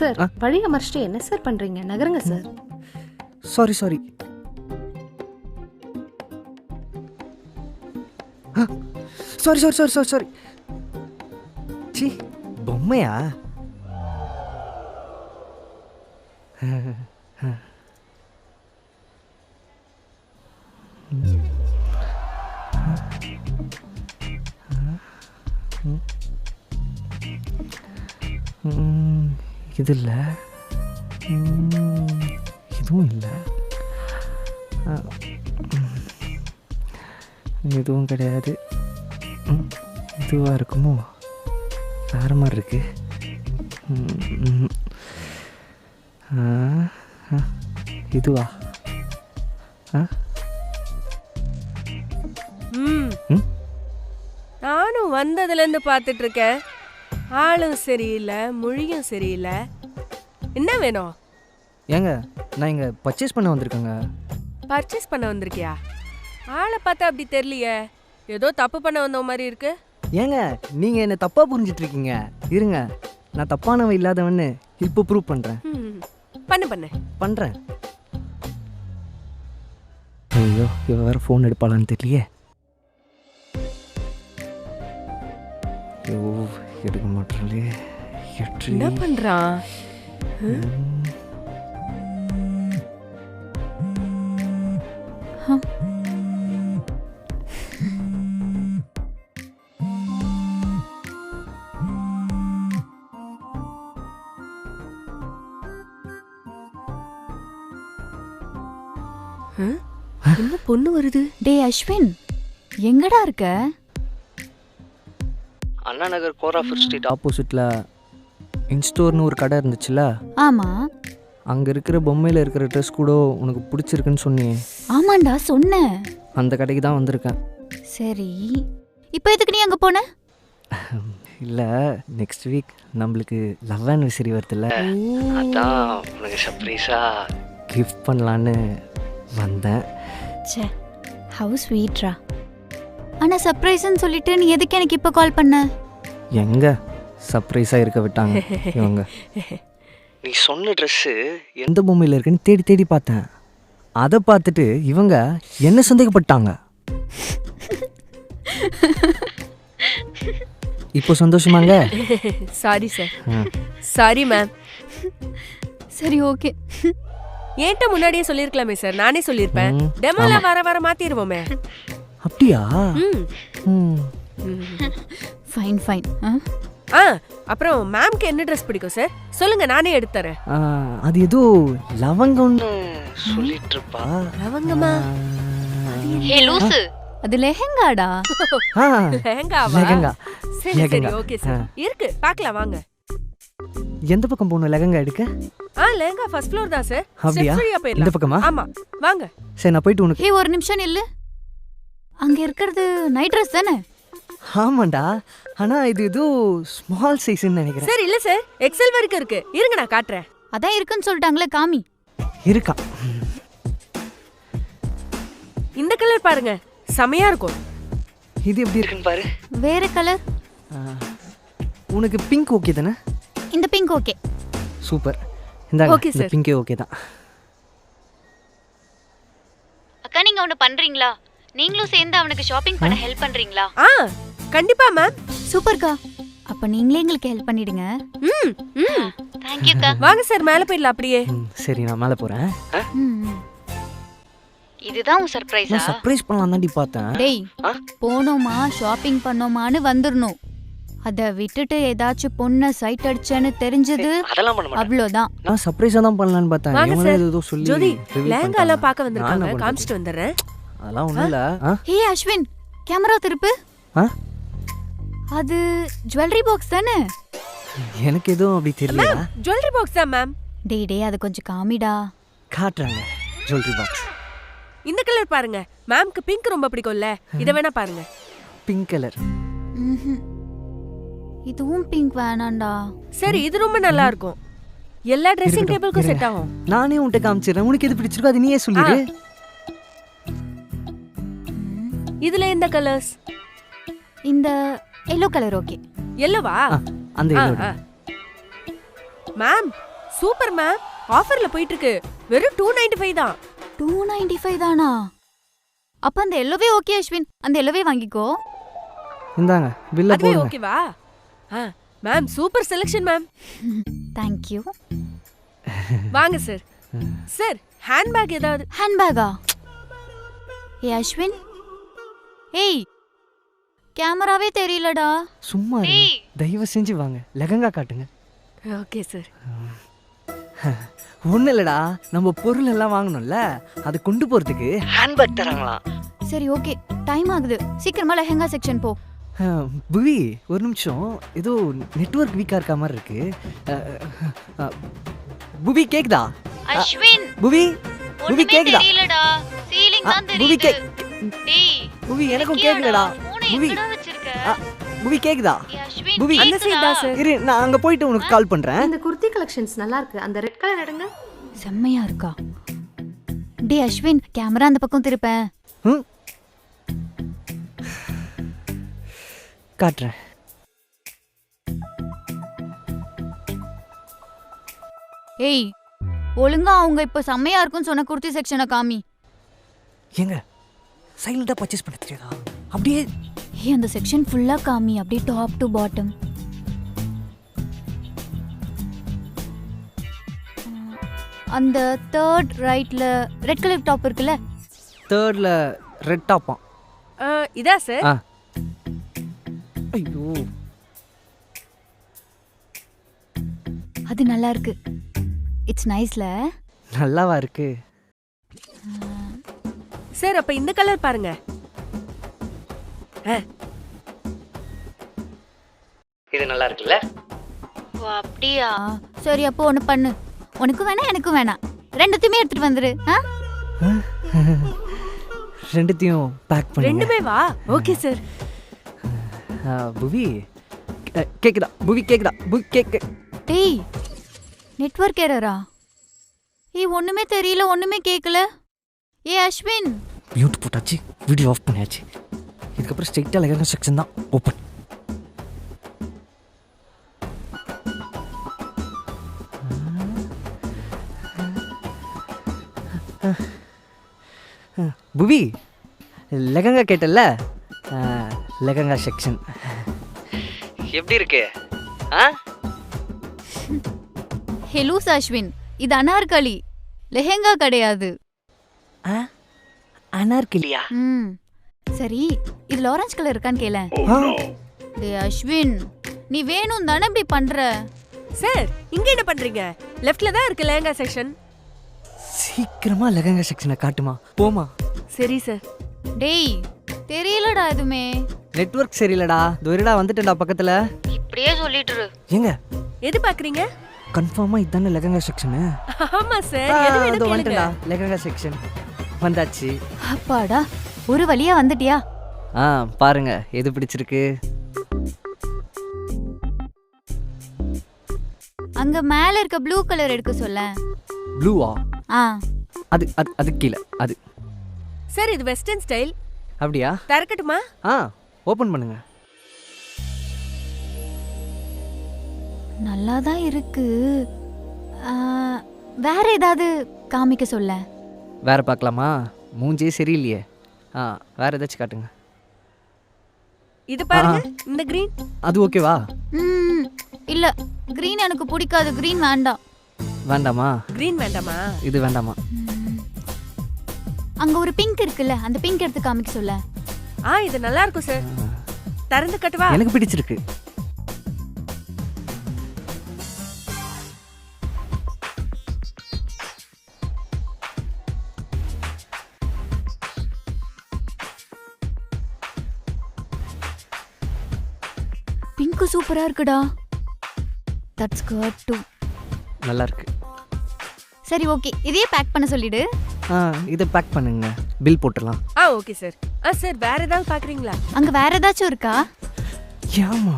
Sir வழி அமர்ச்சிட்டு என்ன sir பண்றீங்க? நகருங்க sir. Sorry sorry. Sorry sorry sorry sorry sorry. சி பொம்மையா? இது இல்லை, இதுவும் இல்லை, இதுவும் கிடையாது. இதுவாக இருக்குமோ? வேறு மாதிரி இருக்கு. இதுவா? நானும் வந்ததுலேருந்து பார்த்துட்டு இருக்கேன். ஆளும் சரியில்லை, மொழியும் சரியில்லை. என்ன வேணும்? ஏங்க நான் இங்கே பர்ச்சேஸ் பண்ண வந்திருக்கேங்க. பர்ச்சேஸ் பண்ண வந்திருக்கியா? ஆளை பார்த்தா அப்படி தெரியலையே, ஏதோ தப்பு பண்ண வந்த மாதிரி இருக்கு. ஏங்க நீங்கள் என்னை தப்பாக புரிஞ்சிட்டு இருக்கீங்க. இருங்க, நான் தப்பானவன் இல்லாதவன்னு இப்போ ப்ரூவ் பண்ணுறேன். பண்ணுறேன். ஐயோ, இவ வேறு ஃபோன் எடுப்பாளான்னு தெரியலையே. ஐயோ, எடுக்க மாட்டாளே. என்ன பண்ணுறான்? என்ன பொண்ணு வருது? டே அஸ்வின், எங்கடா இருக்க? அண்ணா நகர் கோராஃபர் ஸ்ட்ரீட் ஆப்போசிட்டில் இன்ஸ்டோர்னு ஒரு கடை இருந்துச்சுல்ல? ஆமா. அங்கே இருக்கிற பொம்மையில் இருக்கிற ட்ரெஸ் கூட உனக்கு பிடிச்சிருக்குன்னு சொன்னியே. ஆமாண்டா சொன்னேன். அந்த கடைக்கு தான் வந்திருக்கேன். சரி, இப்போ எதுக்கு நீ அங்கே போன? இல்லை, நெக்ஸ்ட் வீக் நம்மளுக்கு லவ் ஆனிவர்சரி வருதுல்ல, அதான் உனக்கு சர்ப்ரைஸாக கிஃப்ட் பண்ணலான்னு வந்தேன். சே, ஹவு ஸ்வீட்ரா. ஆனால் சர்ப்ரைஸ்ன்னு சொல்லிட்டு நீ எதுக்கு எனக்கு இப்போ கால் பண்ண? எங்க சர்ப்ரைஸாக இருக்க விட்டாங்க இவங்க. நீ சொன்ன ட்ரெஸ்ஸு எந்த பொம்மையில் இருக்குன்னு தேடி தேடி பார்த்தேன். அதை பார்த்துட்டு இவங்க என்ன சந்தேகப்பட்டாங்க. இப்போ சந்தோஷமாங்க? Sorry sir. Sorry ma'am. சரி, ஓகே. ஏன்ட்ட முன்னாடியே சொல்லிருக்கலாமே சார், நானே சொல்லிருப்பேன். டெமோல வர மாத்திடுவோமே. அப்படியா? Fine fine. அப்புறம் மேம்க்கு என்ன ட்ரெஸ் பிடிக்கும் சார் சொல்லுங்க, நானே எடுத்து தரேன். அது ஏதோ லவங்கம்னு சொல்லிட்டு இருப்பா. லவங்கமா? ஹே லூசு, அது லெஹெங்காடா. லெஹெங்காவா? சரி சரி, ஓகே சார். இருக்கு, பார்க்கலாம் வாங்க. எந்த பக்கம் போணும் லெஹெங்கா எடுக்க? லெஹெங்கா ஃபர்ஸ்ட் ஃப்ளோர் தான் சார். அப்படியா? இந்த பக்கமா? ஆமா, வாங்க. சரி, நான் போயிட்டு உனக்கு. ஹே, ஒரு நிமிஷம் நில்லு. அங்க இருக்கிறது நைட் ட்ரெஸ் தானே? ஆமாண்டா, ஆனா இது ஏதோ ஸ்மால் சைஸ்ன்னு நினைக்கிறேன். சார் இல்ல சார், எக்ஸல் வரைக்கும் இருக்கு. இருங்க நான் காட்டுறேன். அதான் இருக்குன்னு சொல்லிட்டாங்களே, காமி. இருக்கா? இந்த கலர் பாருங்க, செமையா இருக்கும். இது எப்படி இருக்குன்னு பாரு. வேற கலர்? உனக்கு பிங்க் ஓகே தானே? இந்த பிங்க் ஓகே. சூப்பர். இந்த பிங்கே ஓகே தான். அக்கா, நீங்க அவனை பண்றீங்களா? நீங்களும் சேர்ந்து அவனுக்கு ஷாப்பிங் பண்ண ஹெல்ப் பண்றீங்களா? கண்டிப்பா மேம். சூப்பர்க்கா. அப்ப நீங்களே எங்களுக்கு ஹெல்ப் பண்ணிடுங்க. தேங்க் யூ அக்கா. வாங்க சார், மேலே போயிடலாம் அப்படியே. சரி, நான் மேலே போறேன். இதுதான் உன் சர்ப்ரைஸா? நான் சர்ப்ரைஸ் பண்ணலாம் தாண்டி பார்த்தேன். டேய், போனோமா ஷாப்பிங் பண்ணோமான்னு வந்துடணும். அதை விட்டுட்டு ஏதாச்சும் பொண்ணை சைட் அடிச்சேன்னு தெரிஞ்சது அவ்வளோதான். நான் சர்ப்ரைஸா தான் பண்ணலான்னு பார்த்தேன். இவனே ஏதோ சொல்லி ஜோதி லெஹங்கா பார்க்க வந்திருக்காங்க, காமிச்சிட்டு வந்துறேன். அதெல்லாம் ஒண்ணும் இல்ல. ஹே அஸ்வின், கேமரா திருப்பு. அது ஜுவல்லரி பாக்ஸ் தானே? எனக்கு எதுவும் அப்படி தெரியல. ஜுவல்லரி பாக்ஸ் தான் மேம். டேய் அது கொஞ்சம் காமிடா. காட்டுறாங்க ஜுவல்லரி பாக்ஸ். இந்த கலர் பாருங்க, மேம்க்கு பிங்க் ரொம்ப பிடிக்கும்ல, இத வேணா பாருங்க. Pink colour. இதுவும் பிங்க் வேணாம்டா. சரி, இது ரொம்ப நல்லா இருக்கும். எல்லா ட்ரெஸ்ஸிங் டேபிளுக்கும் செட் ஆகும். நானே உன்கிட்ட காமிச்சிரேன், உனக்கு எது பிடிச்சிருக்கோ அது நீயே சொல்லிடு. இதுல எந்த கலர்ஸ்? இந்த yellow கலர் ஓகே. yellowவா? அந்த yellow. மேம், சூப்பர் மேம், ஆஃபர்ல போயிட்டு இருக்கு. வெறும் 295 தான். 295 தானா? அப்ப அந்த எல்லோவே ஓகே அஸ்வின், அந்த எல்லோவே வாங்கிக்கோ. இந்தாங்க பில்ல அதுவே போடுங்க. ஓகேவா? Ma'am super selection ma'am. Thank you. வாங்க சார். சார் ஹேண்ட்பேக் ஏதாவது? ஹேண்ட்பேகா? ஏ அஸ்வின், ஏய் கேமராவே தெரியலடா. சும்மா இருங்க. தயவு செஞ்சு வாங்க, லெஹங்கா காட்டுங்க. Okay sir. ஒன்றும் இல்லைடா, நம்ம பொருள் எல்லாம் வாங்கணும்ல, அதை கொண்டு போகிறதுக்கு ஹேண்ட்பேக் தராங்களாம். சரி ஓகே, டைம் ஆகுது, சீக்கிரமா லெஹங்கா செக்ஷன் போ. புவி ஒரு நிமிஷம், ஏதோ நெட்வொர்க் வீக்காக இருக்க மாதிரி இருக்கு. புவி கேக்குதா? அஸ்வின், புவி புவி கேக்குதா? தெரியலடா, சீலிங் தான் புவி தெரியுது. டேய் புவி எனக்கும் கேக்குதடா. புவி புவி கேக்குதா? அஸ்வின், புவி அந்த சைடு தான் சார். இரு, நான் அங்க போயிட்டு உனக்கு கால் பண்றேன். இந்த குர்த்தி கலெக்ஷன்ஸ் நல்லா இருக்கு. அந்த ரெட் கலர் எடுங்க. செம்மையா இருக்கா? டே அஸ்வின், கேமரா அந்த பக்கம் திருப்பேன். ம். காட்டுறேன். ஏய் ஒழுங்கா அவங்க இப்ப செம்மையா இருக்குன்னு சொன்ன குர்த்தி செக்ஷனை காமி. ஏங்க சைலண்டா பர்ச்சேஸ் பண்ண தெரியாதா? அப்படியே ஏய் அந்த செக்ஷன் ஃபுல்லா காமி, அப்படியே டாப் டு பாட்டம். அந்த தேர்ட் ரைட்ல ரெட் கலர் டாப் இருக்குல்ல? தேர்ட்ல ரெட் டாப்பா? இதா சார்? ஐயோ அது நல்லா இருக்கு. இட்ஸ் நைஸ்ல. நல்லாவா இருக்கு? சார் அப்ப இந்த கலர் பாருங்க. இது நல்லா இருக்குல்ல? ஓ அப்படியா? சரி அப்போ ஒன்று பண்ணு, உனக்கும் வேணாம் எனக்கும் வேணாம், ரெண்டுத்தையுமே எடுத்துட்டு வந்துரு. ரெண்டுத்தையும் பேக் பண்ணுங்க. ரெண்டுமே வா. Okay sir. புவி கேக்குதா? புவி கேக்குதா? புவி கேக்கு. டேய் நெட்வொர்க் எரரா? ஏய் ஒண்ணுமே தெரியல, ஒண்ணுமே கேட்கல. ஏ அஸ்வின், மியூட் போட்டாச்சு, வீடியோ ஆஃப் பண்ணியாச்சு. இதுக்கப்புறம் ஸ்ட்ரெயிட்டாக லெஹங்கா செக்ஷன் தான் ஓப்பன். புவி லெஹங்கா கேட்டல்ல, லெஹங்கா செக்ஷன் எப்படி இருக்கு? ஹலோ அஸ்வின், இது அனார்கலி, லெஹெங்கா கிடையாது. அனார்கலியா? சரி இதுல ஆரஞ்சு கலர் இருக்கான்னு கேள. டேய் அஸ்வின், நீ வேணும் தானே இப்படி பண்ற? சார் இங்க என்ன பண்றீங்க? லெஃப்ட்ல தான் இருக்கு லெஹங்கா செக்ஷன். சீக்கிரமா லெஹங்கா செக்ஷனை காட்டுமா, போமா. சரி சார். டேய் தெரியலடா எதுமே. நெட்வொர்க் சரியில்லடா, துரிடா வந்துட்டேன்டா பக்கத்துல. இப்படியே சொல்லிட்டு ஏங்க எது பாக்குறீங்க? கன்ஃபார்மா இதானே லெஹங்கா செக்ஷன்? ஆமா சார். எது வேணும் கேளுங்க. வந்துட்டேன்டா, லெஹங்கா செக்ஷன் வந்தாச்சு. அப்பாடா, ஒரு வழியா வந்துட்டியா? பாருங்க எது பிடிச்சிருக்கு. அங்க மேல இருக்க ப்ளூ கலர் எடுக்க சொல்ல. ப்ளூவா? அது அது அது கீழே அது. சார் இது வெஸ்டர்ன் ஸ்டைல். அப்படியா? தரக்கட்டுமா? ஓபன் பண்ணுங்க. நல்லா தான் இருக்கு. வேற ஏதாவது காமிக்க சொல்ல. வேற பார்க்கலாமா? மூஞ்சே சரியில்லையே. வேற ஏதாச்சும் காட்டுங்க. இது பாருங்க, இந்த கிரீன். அது ஓகேவா? இல்ல கிரீன் எனக்கு பிடிக்காது, கிரீன் வேண்டாம். வேண்டாமா? கிரீன் வேண்டாமா? இது வேண்டாமா? அங்க ஒரு பிங்க் இருக்குல்ல, அந்த பிங்க் எடுத்து காமிக்க சொல்ல. இது நல்லா இருக்கும் சார். திறந்து கட்டுவா? எனக்கு பிடிச்சிருக்கு. பிங்க் சூப்பரா இருக்குடா. That's good to. நல்லா இருக்கு. சரி ஓகே, இதையே பேக் பண்ண சொல்லிடு. இதை பேக் பண்ணுங்க, பில் போட்டுடலாம். Okay sir. சார் வேற ஏதாவது பாக்குறீங்களா? அங்க வேற ஏதாச்சும் இருக்கா? ஏமா?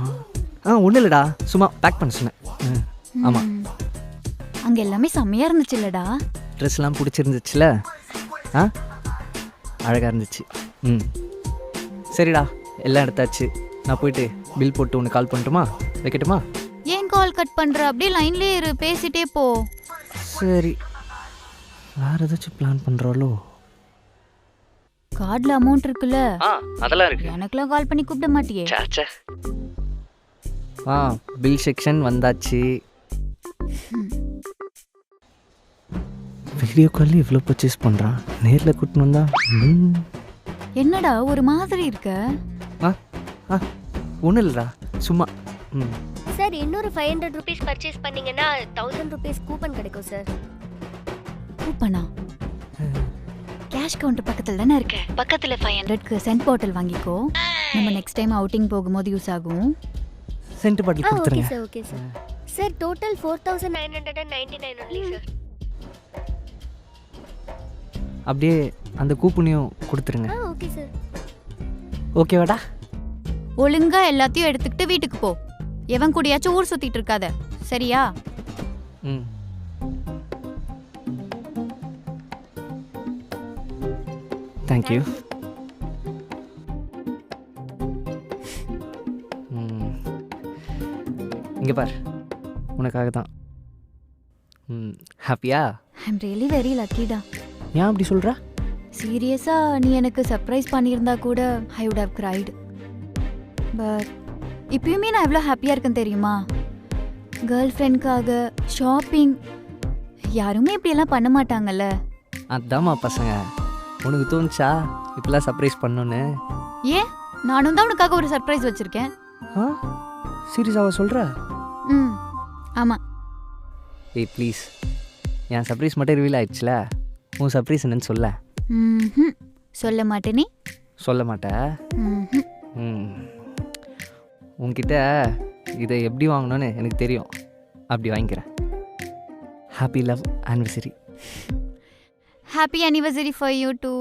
ஒன்றும் இல்லைடா, சும்மா பேக் பண்ண சொன்னேன். ஆமாம். அங்க எல்லாமே செம்மையா இருந்துச்சு இல்லடா? ட்ரெஸ்லாம் பிடிச்சிருந்துச்சுல? அழகாக இருந்துச்சு. சரிடா, எல்லாம் எடுத்தாச்சு. நான் போயிட்டு பில் போட்டு உனக்கு கால் பண்ணட்டுமா? வைக்கட்டுமா? ஏன் கால் கட் பண்ற? அப்படியே லைன்லயே இரு, பேசிட்டே போ. சரி, வேறு ஏதாச்சும் பிளான் பண்ணுறாளோ? கார்டில் அமௌண்ட் இருக்குல்ல, அதெல்லாம் இருக்கு. எனக்கெல்லாம் கால் பண்ணி கூப்பிட மாட்டியே. பில் செக்ஷன் வந்தாச்சு. வீடியோ காலில் இவ்வளோ பர்ச்சேஸ் பண்ணுறான், நேரில் கூட்டின்னு வந்தா என்னடா ஒரு மாதிரி இருக்க? ஒன்றும் இல்லைடா, சும்மா. சார் இன்னொரு 500 rupees பர்ச்சேஸ் பண்ணீங்கன்னா 1000 rupees கூப்பன் கிடைக்கும் சார். கூப்பனா? கேஷ் கவுண்டர் பக்கத்துல தானே இருக்க. பக்கத்துல 500க்கு சென்ட் பாட்டில் வாங்கிக்கோ. நம்ம நெக்ஸ்ட் டைம் அவுட்டிங் போகும்போது யூஸ் ஆகும். சென்ட் பாட்டில் ஓகே கொடுத்துருங்க. Sir, okay sir. Sir total 4999 only sir. அப்படியே அந்த கூப்பனையும் கொடுத்துருங்க. Okay sir. ஓகேவாடா? ஒழுங்கா எல்லாத்தையும் எடுத்துக்கிட்டு வீட்டுக்கு போ. எவன் கூடயாச்சும் ஊர் சுத்திட்டு இருக்காத, சரியா? ம். தேங்க்யூ. இங்கே பார், உனக்காக தான். ஹாப்பியா? ஐ எம் ரியலி வெரி லக்கிடா. ஏன் அப்படி சொல்கிற? சீரியஸா நீ எனக்கு சர்ப்ரைஸ் பண்ணியிருந்தா கூட I would have cried. But இப்பயுமே நான் எவ்வளோ ஹாப்பியாக இருக்கேன் தெரியுமா? கேர்ள் ஃப்ரெண்ட்காக ஷாப்பிங், யாருமே இப்படியெல்லாம் பண்ண மாட்டாங்கல்ல. அதாம்மா பசங்க, உனக்கு தோணுச்சா இப்பெல்லாம் சர்ப்ரைஸ் பண்ணணுன்னு? ஏன், நானும் தான் உனக்காக ஒரு சர்ப்ரைஸ் வச்சுருக்கேன். சீரியஸாவா சொல்கிற? ஆமாம். ஏய் ப்ளீஸ், என் சர்ப்ரைஸ் மட்டும் ரிவீல் ஆயிடுச்சுல, உன் சர்ப்ரைஸ் என்னன்னு சொல்ல. சொல்ல மாட்டேனே. சொல்ல மாட்டேன். உன்கிட்ட இதை எப்படி வாங்கணும்னு எனக்கு தெரியும், அப்படி வாங்கிக்கிறேன். Happy love anniversary. Happy anniversary for you two.